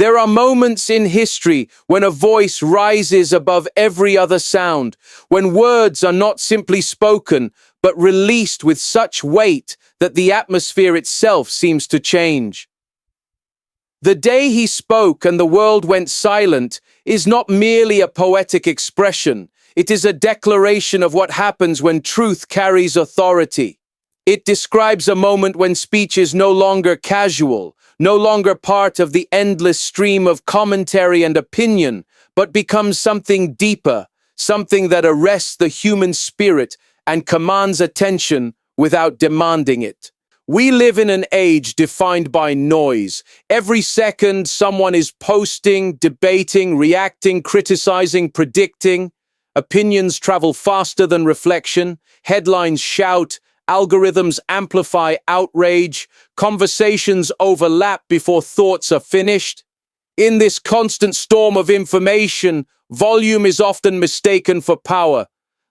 There are moments in history when a voice rises above every other sound, when words are not simply spoken, but released with such weight that the atmosphere itself seems to change. The day he spoke and the world went silent is not merely a poetic expression. It is a declaration of what happens when truth carries authority. It describes a moment when speech is no longer casual, no longer part of the endless stream of commentary and opinion, but becomes something deeper, something that arrests the human spirit and commands attention without demanding it. We live in an age defined by noise. Every second, someone is posting, debating, reacting, criticizing, predicting. Opinions travel faster than reflection. Headlines shout. Algorithms amplify outrage. Conversations overlap before thoughts are finished. In this constant storm of information, volume is often mistaken for power.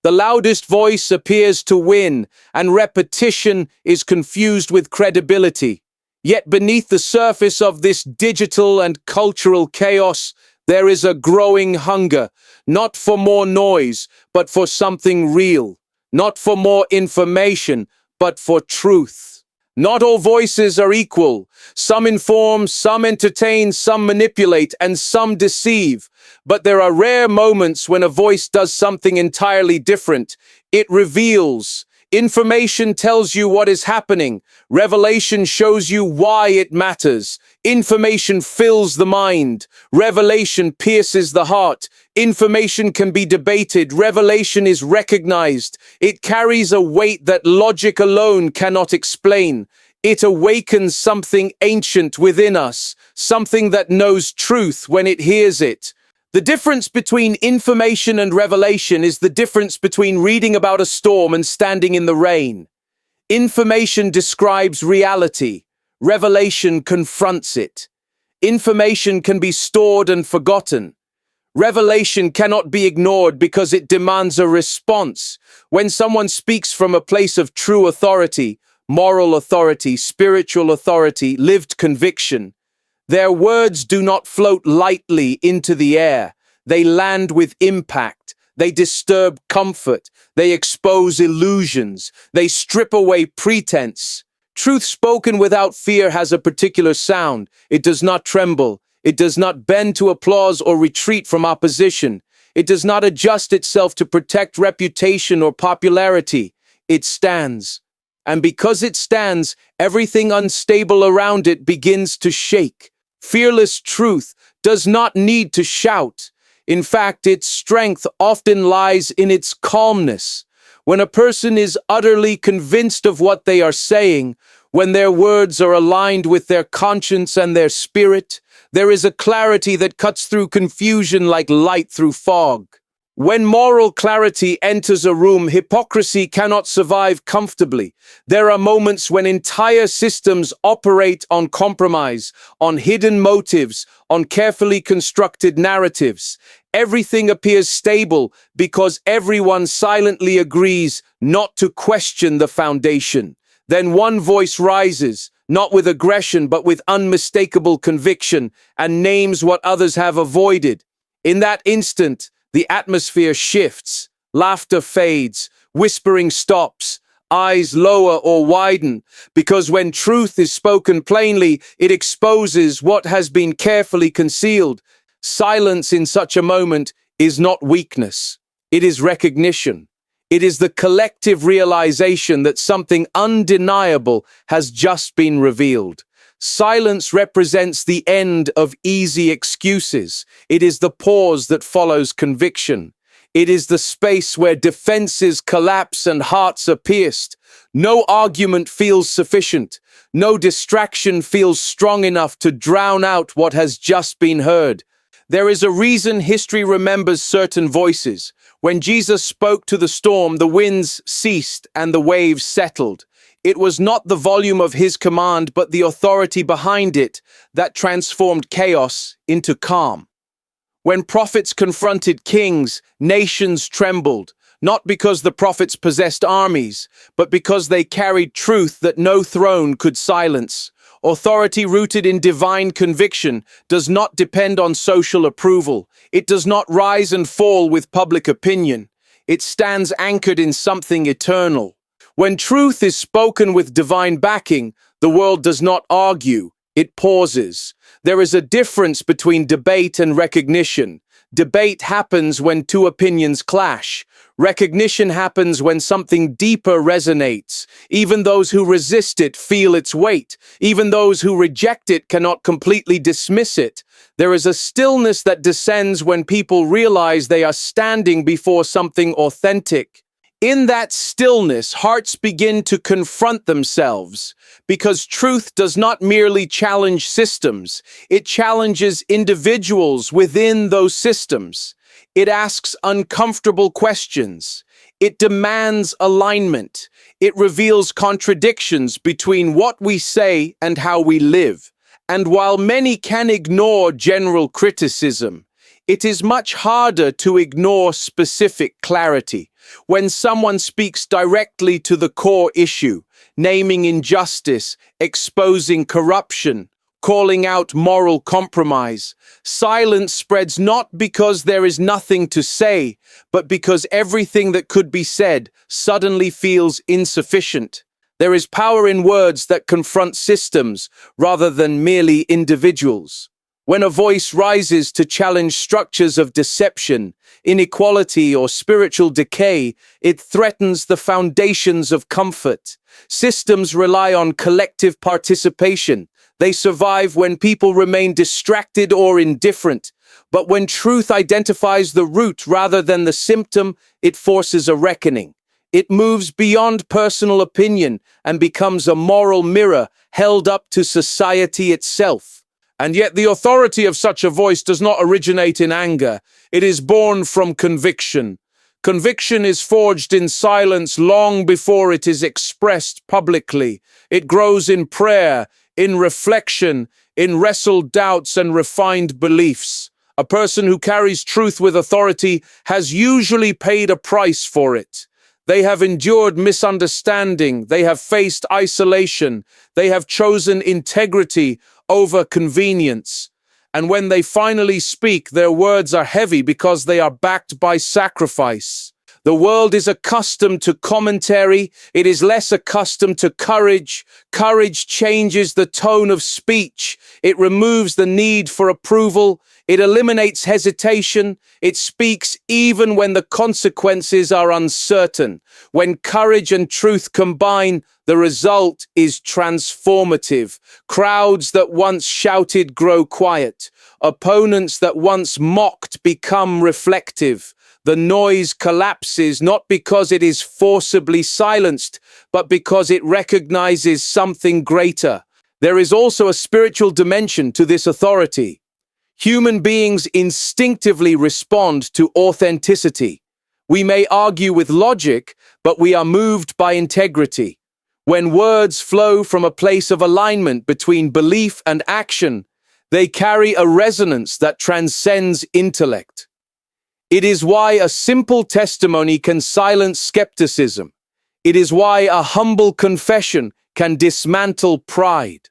The loudest voice appears to win, and repetition is confused with credibility. Yet beneath the surface of this digital and cultural chaos, there is a growing hunger, not for more noise, but for something real. Not for more information, but for truth. Not all voices are equal. Some inform, some entertain, some manipulate, and some deceive. But there are rare moments when a voice does something entirely different. It reveals. Information tells you what is happening. Revelation shows you why it matters. Information fills the mind. Revelation pierces the heart. Information can be debated. Revelation is recognized. It carries a weight that logic alone cannot explain. It awakens something ancient within us, something that knows truth when it hears it. The difference between information and revelation is the difference between reading about a storm and standing in the rain. Information describes reality. Revelation confronts it. Information can be stored and forgotten. Revelation cannot be ignored because it demands a response. When someone speaks from a place of true authority, moral authority, spiritual authority, lived conviction, their words do not float lightly into the air. They land with impact. They disturb comfort. They expose illusions. They strip away pretense. Truth spoken without fear has a particular sound. It does not tremble. It does not bend to applause or retreat from opposition. It does not adjust itself to protect reputation or popularity. It stands. And because it stands, everything unstable around it begins to shake. Fearless truth does not need to shout. In fact, its strength often lies in its calmness. When a person is utterly convinced of what they are saying, when their words are aligned with their conscience and their spirit, there is a clarity that cuts through confusion like light through fog. When moral clarity enters a room, hypocrisy cannot survive comfortably. There are moments when entire systems operate on compromise, on hidden motives, on carefully constructed narratives. Everything appears stable because everyone silently agrees not to question the foundation. Then one voice rises, not with aggression but with unmistakable conviction, and names what others have avoided. In that instant, the atmosphere shifts, laughter fades, whispering stops, eyes lower or widen, because when truth is spoken plainly, it exposes what has been carefully concealed. Silence in such a moment is not weakness. It is recognition. It is the collective realization that something undeniable has just been revealed. Silence represents the end of easy excuses. It is the pause that follows conviction. It is the space where defenses collapse and hearts are pierced. No argument feels sufficient. No distraction feels strong enough to drown out what has just been heard. There is a reason history remembers certain voices. When Jesus spoke to the storm, the winds ceased and the waves settled. It was not the volume of his command, but the authority behind it that transformed chaos into calm. When prophets confronted kings, nations trembled, not because the prophets possessed armies, but because they carried truth that no throne could silence. Authority rooted in divine conviction does not depend on social approval. It does not rise and fall with public opinion. It stands anchored in something eternal. When truth is spoken with divine backing, the world does not argue, it pauses. There is a difference between debate and recognition. Debate happens when two opinions clash. Recognition happens when something deeper resonates. Even those who resist it feel its weight. Even those who reject it cannot completely dismiss it. There is a stillness that descends when people realize they are standing before something authentic. In that stillness, hearts begin to confront themselves, because truth does not merely challenge systems, it challenges individuals within those systems. It asks uncomfortable questions. It demands alignment. It reveals contradictions between what we say and how we live. And while many can ignore general criticism, it is much harder to ignore specific clarity. When someone speaks directly to the core issue, naming injustice, exposing corruption, calling out moral compromise, silence spreads not because there is nothing to say, but because everything that could be said suddenly feels insufficient. There is power in words that confront systems rather than merely individuals. When a voice rises to challenge structures of deception, inequality, or spiritual decay, it threatens the foundations of comfort. Systems rely on collective participation. They survive when people remain distracted or indifferent. But when truth identifies the root rather than the symptom, it forces a reckoning. It moves beyond personal opinion and becomes a moral mirror held up to society itself. And yet the authority of such a voice does not originate in anger. It is born from conviction. Conviction is forged in silence long before it is expressed publicly. It grows in prayer, in reflection, in wrestled doubts and refined beliefs. A person who carries truth with authority has usually paid a price for it. They have endured misunderstanding. They have faced isolation. They have chosen integrity over convenience. And when they finally speak, their words are heavy because they are backed by sacrifice. The world is accustomed to commentary. It is less accustomed to courage. Courage changes the tone of speech. It removes the need for approval. It eliminates hesitation. It speaks even when the consequences are uncertain. When courage and truth combine, the result is transformative. Crowds that once shouted grow quiet. Opponents that once mocked become reflective. The noise collapses not because it is forcibly silenced, but because it recognizes something greater. There is also a spiritual dimension to this authority. Human beings instinctively respond to authenticity. We may argue with logic, but we are moved by integrity. When words flow from a place of alignment between belief and action, they carry a resonance that transcends intellect. It is why a simple testimony can silence skepticism. It is why a humble confession can dismantle pride.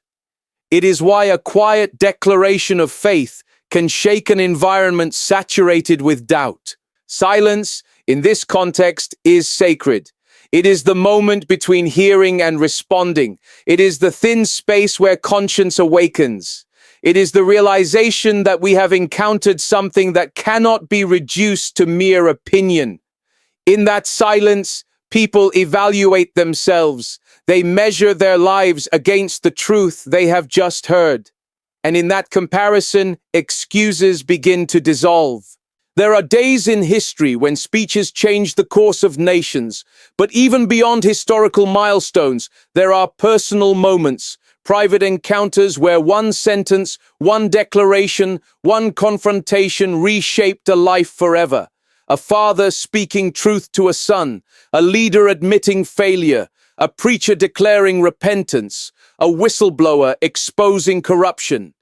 It is why a quiet declaration of faith can shake an environment saturated with doubt. Silence, in this context, is sacred. It is the moment between hearing and responding. It is the thin space where conscience awakens. It is the realization that we have encountered something that cannot be reduced to mere opinion. In that silence, people evaluate themselves. They measure their lives against the truth they have just heard. And in that comparison, excuses begin to dissolve. There are days in history when speeches change the course of nations, but even beyond historical milestones, there are personal moments, private encounters where one sentence, one declaration, one confrontation reshaped a life forever. A father speaking truth to a son, a leader admitting failure, a preacher declaring repentance, a whistleblower exposing corruption.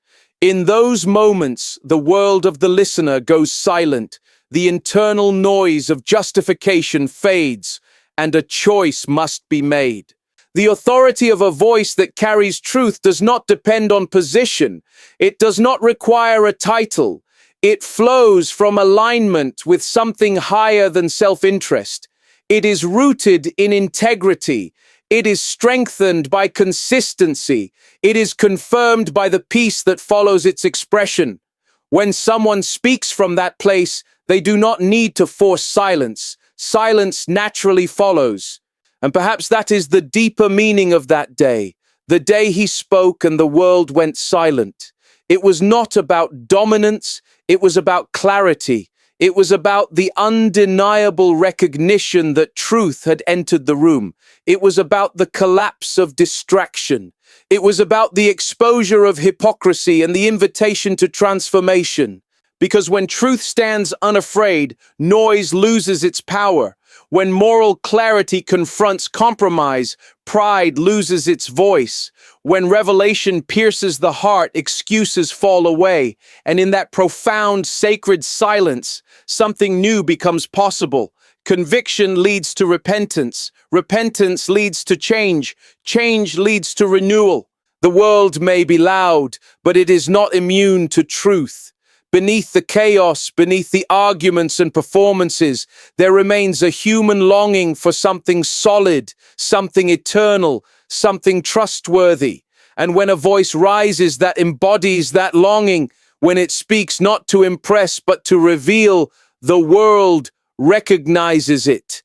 In those moments, the world of the listener goes silent, the internal noise of justification fades, and a choice must be made. The authority of a voice that carries truth does not depend on position. It does not require a title. It flows from alignment with something higher than self-interest. It is rooted in integrity. It is strengthened by consistency. It is confirmed by the peace that follows its expression. When someone speaks from that place, they do not need to force silence. Silence naturally follows. And perhaps that is the deeper meaning of that day. The day he spoke and the world went silent. It was not about dominance. It was about clarity. It was about the undeniable recognition that truth had entered the room. It was about the collapse of distraction. It was about the exposure of hypocrisy and the invitation to transformation. Because when truth stands unafraid, noise loses its power. When moral clarity confronts compromise, pride loses its voice. When revelation pierces the heart, excuses fall away. And in that profound, sacred silence, something new becomes possible. Conviction leads to repentance. Repentance leads to change. Change leads to renewal. The world may be loud, but it is not immune to truth. Beneath the chaos, beneath the arguments and performances, there remains a human longing for something solid, something eternal, something trustworthy. And when a voice rises that embodies that longing, when it speaks not to impress but to reveal, the world recognizes it.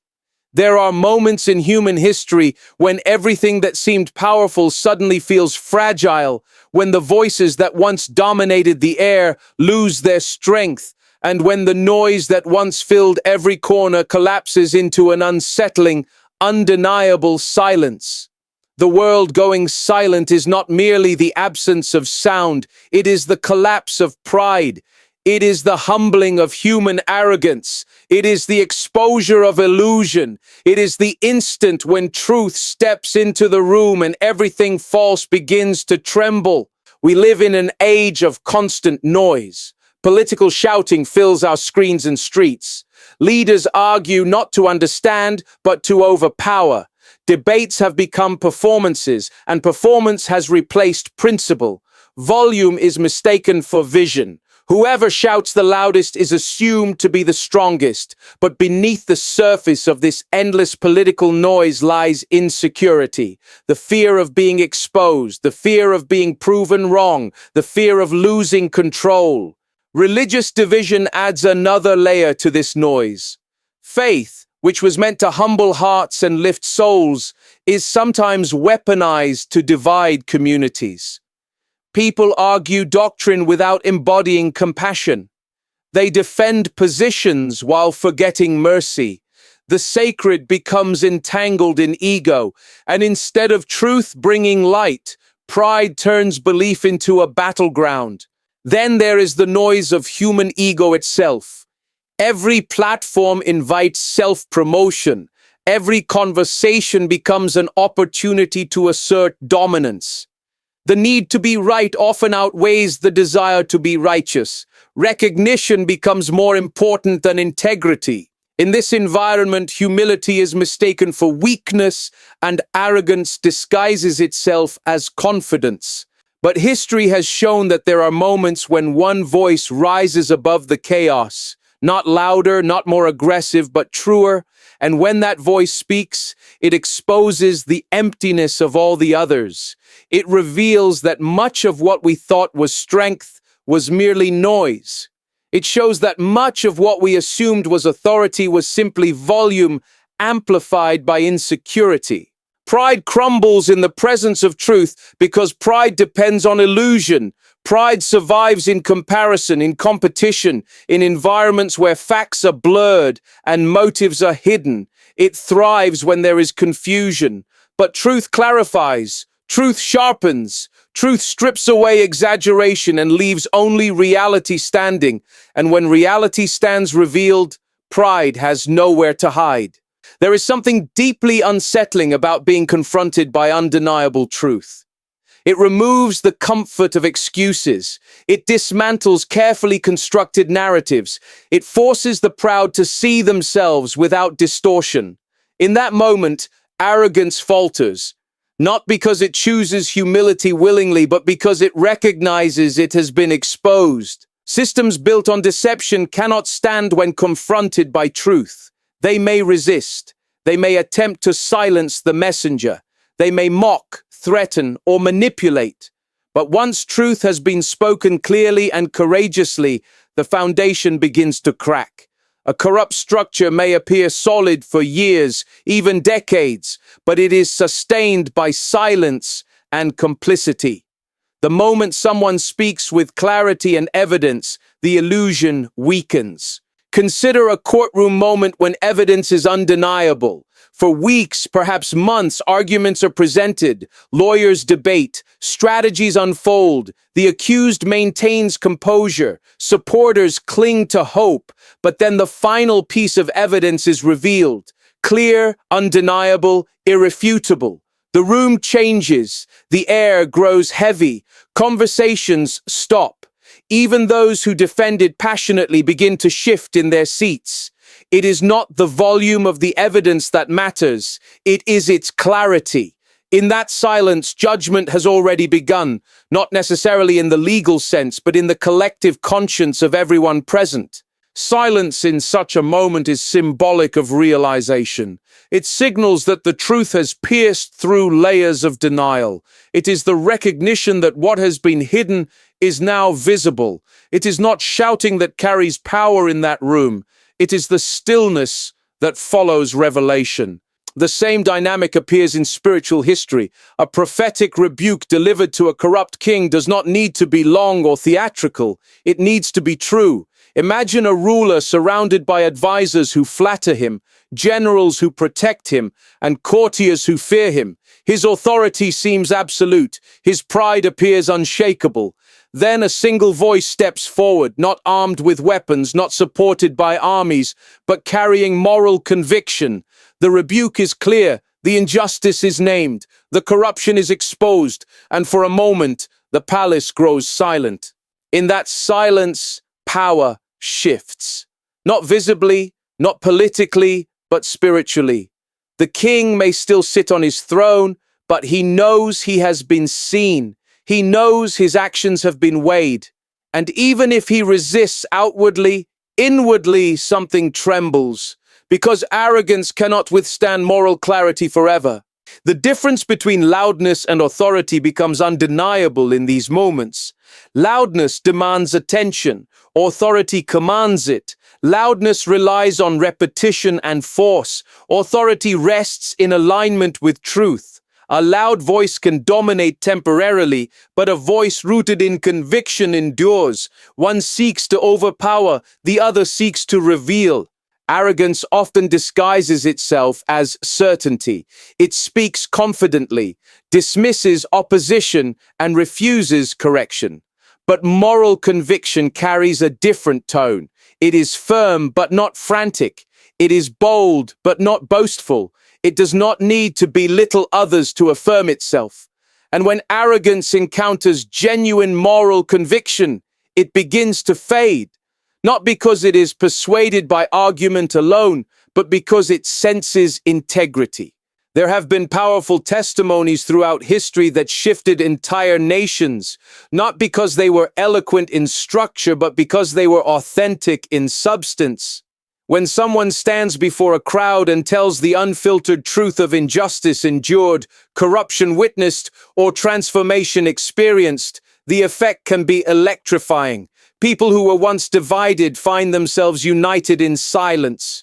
There are moments in human history when everything that seemed powerful suddenly feels fragile, when the voices that once dominated the air lose their strength, and when the noise that once filled every corner collapses into an unsettling, undeniable silence. The world going silent is not merely the absence of sound, it is the collapse of pride. It is the humbling of human arrogance. It is the exposure of illusion. It is the instant when truth steps into the room and everything false begins to tremble. We live in an age of constant noise. Political shouting fills our screens and streets. Leaders argue not to understand, but to overpower. Debates have become performances, and performance has replaced principle. Volume is mistaken for vision. Whoever shouts the loudest is assumed to be the strongest, but beneath the surface of this endless political noise lies insecurity, the fear of being exposed, the fear of being proven wrong, the fear of losing control. Religious division adds another layer to this noise. Faith, which was meant to humble hearts and lift souls, is sometimes weaponized to divide communities. People argue doctrine without embodying compassion. They defend positions while forgetting mercy. The sacred becomes entangled in ego, and instead of truth bringing light, pride turns belief into a battleground. Then there is the noise of human ego itself. Every platform invites self-promotion. Every conversation becomes an opportunity to assert dominance. The need to be right often outweighs the desire to be righteous. Recognition becomes more important than integrity. In this environment, humility is mistaken for weakness, and arrogance disguises itself as confidence. But history has shown that there are moments when one voice rises above the chaos, not louder, not more aggressive, but truer. And when that voice speaks, it exposes the emptiness of all the others. It reveals that much of what we thought was strength was merely noise. It shows that much of what we assumed was authority was simply volume amplified by insecurity. Pride crumbles in the presence of truth because pride depends on illusion. Pride survives in comparison, in competition, in environments where facts are blurred and motives are hidden. It thrives when there is confusion. But truth clarifies, truth sharpens, truth strips away exaggeration and leaves only reality standing. And when reality stands revealed, pride has nowhere to hide. There is something deeply unsettling about being confronted by undeniable truth. It removes the comfort of excuses. It dismantles carefully constructed narratives. It forces the proud to see themselves without distortion. In that moment, arrogance falters. not because it chooses humility willingly, but because it recognizes it has been exposed. Systems built on deception cannot stand when confronted by truth. They may resist. They may attempt to silence the messenger. They may mock, threaten, or manipulate. But once truth has been spoken clearly and courageously, the foundation begins to crack. A corrupt structure may appear solid for years, even decades, but it is sustained by silence and complicity. The moment someone speaks with clarity and evidence, the illusion weakens. Consider a courtroom moment when evidence is undeniable. For weeks, perhaps months, arguments are presented, lawyers debate, strategies unfold, the accused maintains composure, supporters cling to hope, but then the final piece of evidence is revealed. Clear, undeniable, irrefutable. The room changes, the air grows heavy, conversations stop. Even those who defended passionately begin to shift in their seats. It is not the volume of the evidence that matters, it is its clarity. In that silence, judgment has already begun, not necessarily in the legal sense, but in the collective conscience of everyone present. Silence in such a moment is symbolic of realization. It signals that the truth has pierced through layers of denial. It is the recognition that what has been hidden is now visible. It is not shouting that carries power in that room. It is the stillness that follows revelation. The same dynamic appears in spiritual history. A prophetic rebuke delivered to a corrupt king does not need to be long or theatrical. It needs to be true. Imagine a ruler surrounded by advisors who flatter him, generals who protect him, and courtiers who fear him. His authority seems absolute. His pride appears unshakable. Then a single voice steps forward, not armed with weapons, not supported by armies, but carrying moral conviction. The rebuke is clear, the injustice is named, the corruption is exposed, and for a moment, the palace grows silent. In that silence, power shifts. Not visibly, not politically, but spiritually. The king may still sit on his throne, but he knows he has been seen. He knows his actions have been weighed. And even if he resists outwardly, inwardly something trembles, because arrogance cannot withstand moral clarity forever. The difference between loudness and authority becomes undeniable in these moments. Loudness demands attention. Authority commands it. Loudness relies on repetition and force. Authority rests in alignment with truth. A loud voice can dominate temporarily, but a voice rooted in conviction endures. One seeks to overpower, the other seeks to reveal. Arrogance often disguises itself as certainty. It speaks confidently, dismisses opposition, and refuses correction. But moral conviction carries a different tone. It is firm but not frantic. It is bold but not boastful. It does not need to belittle others to affirm itself. And when arrogance encounters genuine moral conviction, it begins to fade. Not because it is persuaded by argument alone, but because it senses integrity. There have been powerful testimonies throughout history that shifted entire nations, not because they were eloquent in structure, but because they were authentic in substance. When someone stands before a crowd and tells the unfiltered truth of injustice endured, corruption witnessed, or transformation experienced, the effect can be electrifying. People who were once divided find themselves united in silence.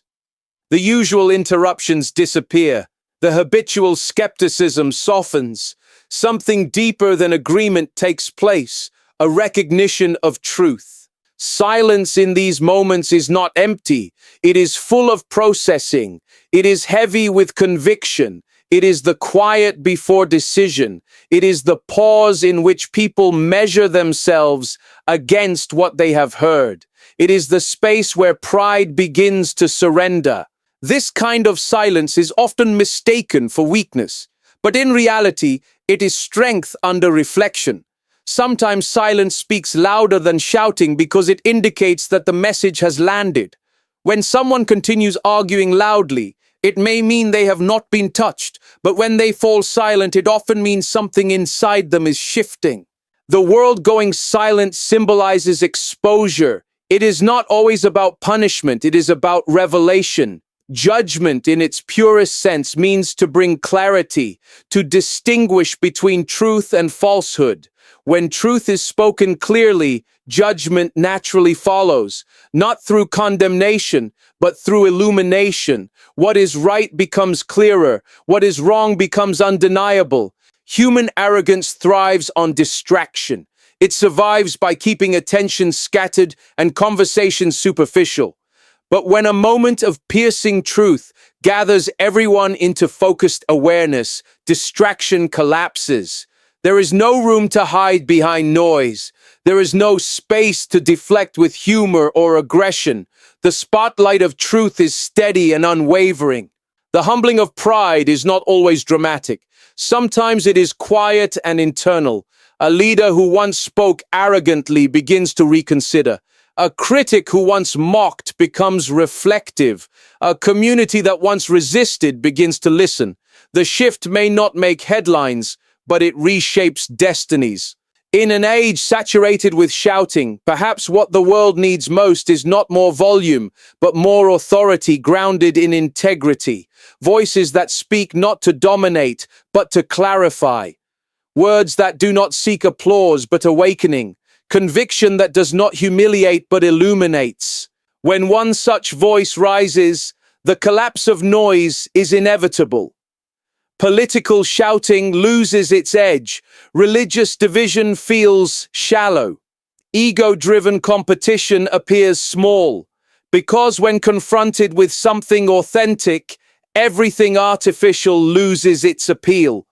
The usual interruptions disappear. The habitual skepticism softens. Something deeper than agreement takes place, a recognition of truth. Silence in these moments is not empty. It is full of processing. It is heavy with conviction. It is the quiet before decision. It is the pause in which people measure themselves against what they have heard. It is the space where pride begins to surrender. This kind of silence is often mistaken for weakness, but in reality, it is strength under reflection. Sometimes silence speaks louder than shouting because it indicates that the message has landed. When someone continues arguing loudly, It may mean they have not been touched, but when they fall silent, it often means something inside them is shifting. The world going silent symbolizes exposure. It is not always about punishment, it is about revelation. Judgment, in its purest sense, means to bring clarity, to distinguish between truth and falsehood. When truth is spoken clearly, judgment naturally follows, not through condemnation, but through illumination. What is right becomes clearer, what is wrong becomes undeniable. Human arrogance thrives on distraction. It survives by keeping attention scattered and conversation superficial. But when a moment of piercing truth gathers everyone into focused awareness, distraction collapses. There is no room to hide behind noise. There is no space to deflect with humor or aggression. The spotlight of truth is steady and unwavering. The humbling of pride is not always dramatic. Sometimes it is quiet and internal. A leader who once spoke arrogantly begins to reconsider. A critic who once mocked becomes reflective. A community that once resisted begins to listen. The shift may not make headlines, but it reshapes destinies. In an age saturated with shouting, perhaps what the world needs most is not more volume, but more authority grounded in integrity. Voices that speak not to dominate, but to clarify. Words that do not seek applause, but awakening. Conviction that does not humiliate, but illuminates. When one such voice rises, the collapse of noise is inevitable. Political shouting loses its edge. Religious division feels shallow. Ego-driven competition appears small. Because when confronted with something authentic, everything artificial loses its appeal.